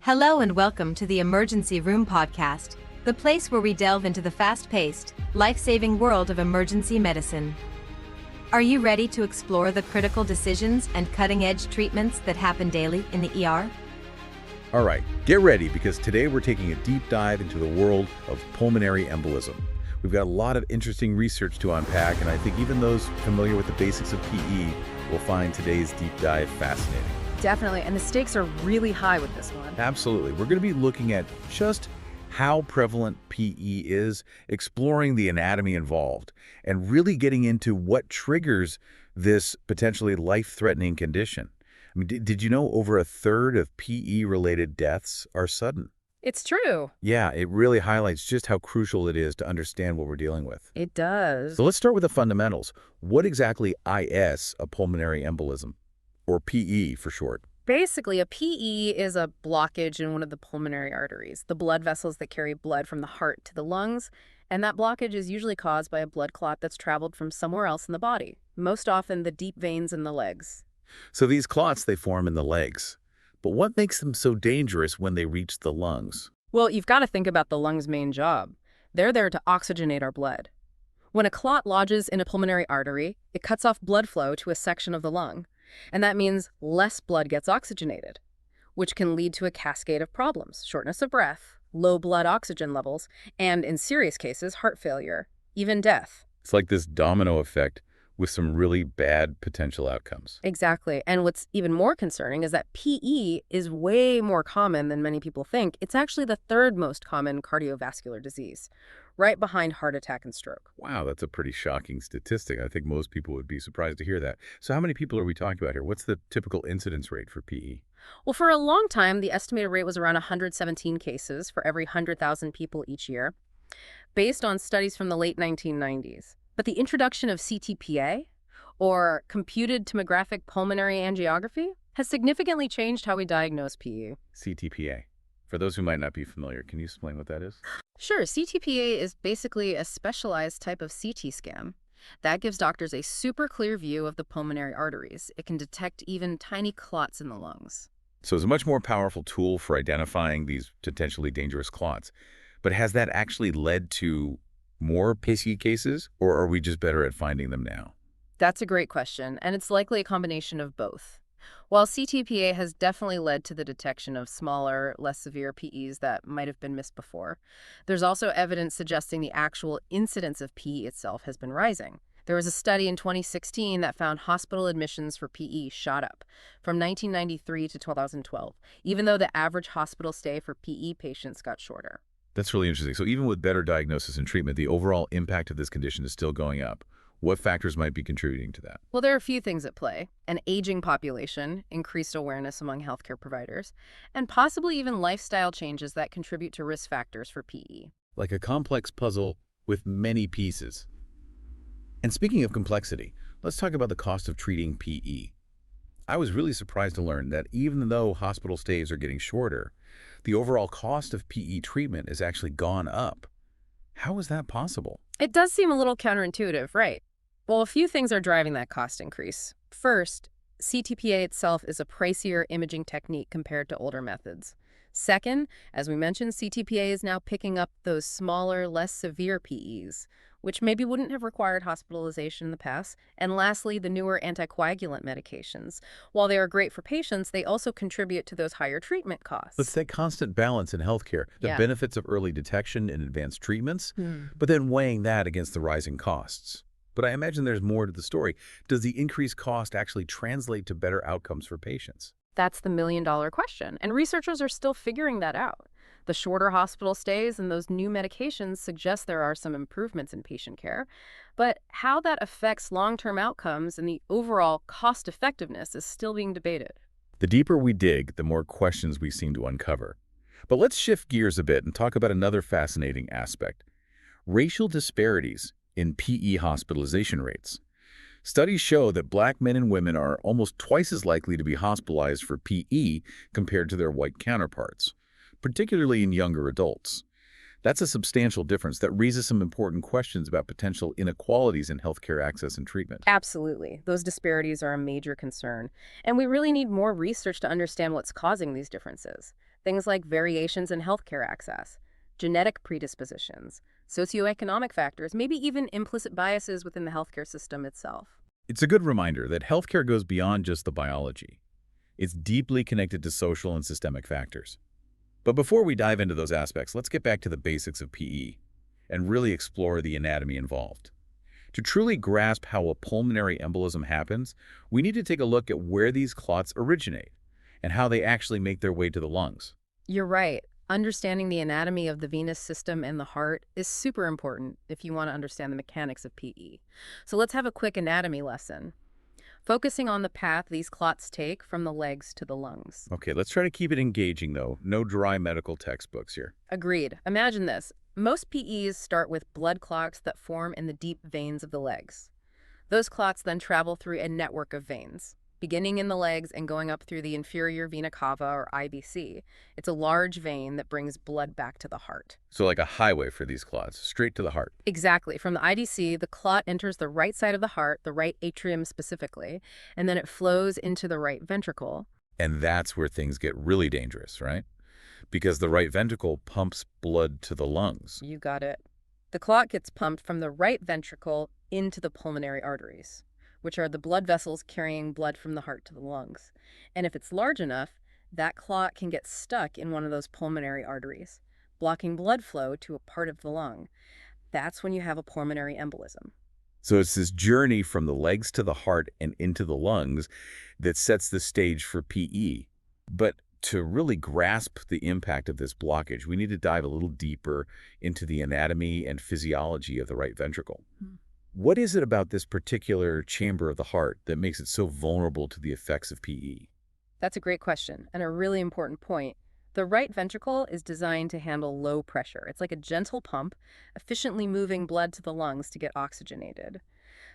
Hello and welcome to the Emergency Room Podcast, the place where we delve into the fast-paced, life-saving world of emergency medicine. Are you ready to explore the critical decisions and cutting-edge treatments that happen daily in the ER? All right, get ready because today we're taking a deep dive into the world of pulmonary embolism. We've got a lot of interesting research to unpack, and I think even those familiar with the basics of PE will find today's deep dive fascinating. Definitely, and the stakes are really high with this one. Absolutely. We're going to be looking at just how prevalent PE is, exploring the anatomy involved, and really getting into what triggers this potentially life-threatening condition. I mean, did you know over a third of PE-related deaths are sudden? It's true. Yeah, it really highlights just how crucial it is to understand what we're dealing with. It does. So let's start with the fundamentals. What exactly is a pulmonary embolism, or PE for short? Basically, a PE is a blockage in one of the pulmonary arteries, the blood vessels that carry blood from the heart to the lungs, and that blockage is usually caused by a blood clot that's traveled from somewhere else in the body, most often the deep veins in the legs. So these clots, they form in the legs. But what makes them so dangerous when they reach the lungs? Well, you've got to think about the lungs' main job. They're there to oxygenate our blood. When a clot lodges in a pulmonary artery, it cuts off blood flow to a section of the lung. And that means less blood gets oxygenated, which can lead to a cascade of problems: shortness of breath, low blood oxygen levels, and in serious cases, heart failure, even death. It's like this domino effect with some really bad potential outcomes. Exactly. And what's even more concerning is that PE is way more common than many people think. It's actually the third most common cardiovascular disease, right behind heart attack and stroke. Wow, that's a pretty shocking statistic. I think most people would be surprised to hear that. So how many people are we talking about here? What's the typical incidence rate for PE? Well, for a long time, the estimated rate was around 117 cases for every 100,000 people each year, based on studies from the late 1990s. But the introduction of CTPA, or computed tomographic pulmonary angiography, has significantly changed how we diagnose PE. CTPA. For those who might not be familiar, can you explain what that is? Sure, CTPA is basically a specialized type of CT scan that gives doctors a super clear view of the pulmonary arteries. It can detect even tiny clots in the lungs. So it's a much more powerful tool for identifying these potentially dangerous clots. But has that actually led to more PE cases, or are we just better at finding them now? That's a great question, and it's likely a combination of both. While CTPA has definitely led to the detection of smaller, less severe PEs that might have been missed before, there's also evidence suggesting the actual incidence of PE itself has been rising. There was a study in 2016 that found hospital admissions for PE shot up from 1993 to 2012, even though the average hospital stay for PE patients got shorter. That's really interesting. So even with better diagnosis and treatment, the overall impact of this condition is still going up. What factors might be contributing to that? Well, there are a few things at play: an aging population, increased awareness among healthcare providers, and possibly even lifestyle changes that contribute to risk factors for PE. Like a complex puzzle with many pieces. And speaking of complexity, let's talk about the cost of treating PE. I was really surprised to learn that even though hospital stays are getting shorter, the overall cost of PE treatment has actually gone up. How is that possible? It does seem a little counterintuitive, right? Well, a few things are driving that cost increase. First, CTPA itself is a pricier imaging technique compared to older methods. Second, as we mentioned, CTPA is now picking up those smaller, less severe PEs, which maybe wouldn't have required hospitalization in the past. And lastly, the newer anticoagulant medications. While they are great for patients, they also contribute to those higher treatment costs. Let's say constant balance in healthcare, the benefits of early detection and advanced treatments, but then weighing that against the rising costs. But I imagine there's more to the story. Does the increased cost actually translate to better outcomes for patients? That's the million-dollar question, and researchers are still figuring that out. The shorter hospital stays and those new medications suggest there are some improvements in patient care, but how that affects long-term outcomes and the overall cost-effectiveness is still being debated. The deeper we dig, the more questions we seem to uncover. But let's shift gears a bit and talk about another fascinating aspect: racial disparities in PE hospitalization rates. Studies show that Black men and women are almost twice as likely to be hospitalized for PE compared to their white counterparts, particularly in younger adults. That's a substantial difference that raises some important questions about potential inequalities in healthcare access and treatment. Absolutely. Those disparities are a major concern. And we really need more research to understand what's causing these differences. Things like variations in healthcare access, genetic predispositions, socioeconomic factors, maybe even implicit biases within the healthcare system itself. It's a good reminder that healthcare goes beyond just the biology. It's deeply connected to social and systemic factors. But before we dive into those aspects, let's get back to the basics of PE and really explore the anatomy involved. To truly grasp how a pulmonary embolism happens, we need to take a look at where these clots originate and how they actually make their way to the lungs. You're right. Understanding the anatomy of the venous system and the heart is super important if you want to understand the mechanics of PE. So let's have a quick anatomy lesson, focusing on the path these clots take from the legs to the lungs. Okay, let's try to keep it engaging, though. No dry medical textbooks here. Agreed. Imagine this. Most PEs start with blood clots that form in the deep veins of the legs. Those clots then travel through a network of veins, beginning in the legs and going up through the inferior vena cava, or IVC. It's a large vein that brings blood back to the heart. So like a highway for these clots, straight to the heart. Exactly. From the IDC, the clot enters the right side of the heart, the right atrium specifically, and then it flows into the right ventricle. And that's where things get really dangerous, right? Because the right ventricle pumps blood to the lungs. You got it. The clot gets pumped from the right ventricle into the pulmonary arteries, which are the blood vessels carrying blood from the heart to the lungs. And if it's large enough, that clot can get stuck in one of those pulmonary arteries, blocking blood flow to a part of the lung. That's when you have a pulmonary embolism. So it's this journey from the legs to the heart and into the lungs that sets the stage for PE. But to really grasp the impact of this blockage, we need to dive a little deeper into the anatomy and physiology of the right ventricle. What is it about this particular chamber of the heart that makes it so vulnerable to the effects of PE? That's a great question and a really important point. The right ventricle is designed to handle low pressure. It's like a gentle pump, efficiently moving blood to the lungs to get oxygenated.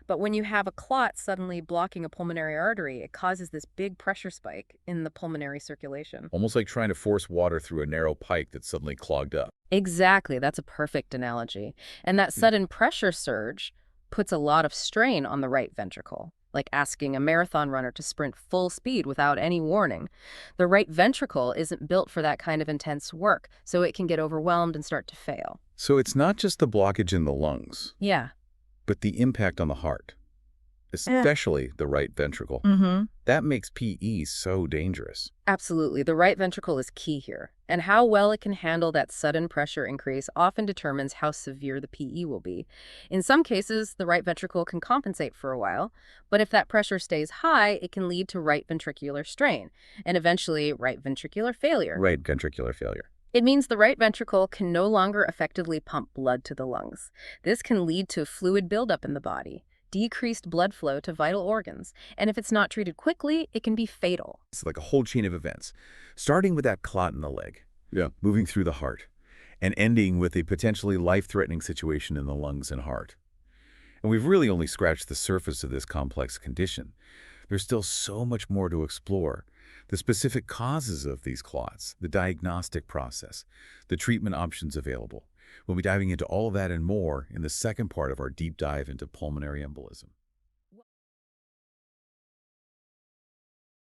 But when you have a clot suddenly blocking a pulmonary artery, it causes this big pressure spike in the pulmonary circulation. Almost like trying to force water through a narrow pipe that's suddenly clogged up. Exactly. That's a perfect analogy. And that sudden pressure surge puts a lot of strain on the right ventricle, like asking a marathon runner to sprint full speed without any warning. The right ventricle isn't built for that kind of intense work, so it can get overwhelmed and start to fail. So it's not just the blockage in the lungs, Yeah. but the impact on the heart, especially the right ventricle. That makes PE so dangerous. Absolutely. The right ventricle is key here. And how well it can handle that sudden pressure increase often determines how severe the PE will be. In some cases, the right ventricle can compensate for a while, but if that pressure stays high, it can lead to right ventricular strain and eventually right ventricular failure. Right ventricular failure. It means the right ventricle can no longer effectively pump blood to the lungs. This can lead to fluid buildup in the body, decreased blood flow to vital organs, and if it's not treated quickly, it can be fatal. It's like a whole chain of events, starting with that clot in the leg, moving through the heart, and ending with a potentially life-threatening situation in the lungs and heart. And we've really only scratched the surface of this complex condition. There's still so much more to explore. The specific causes of these clots, the diagnostic process, the treatment options available. We'll be diving into all of that and more in the second part of our deep dive into pulmonary embolism.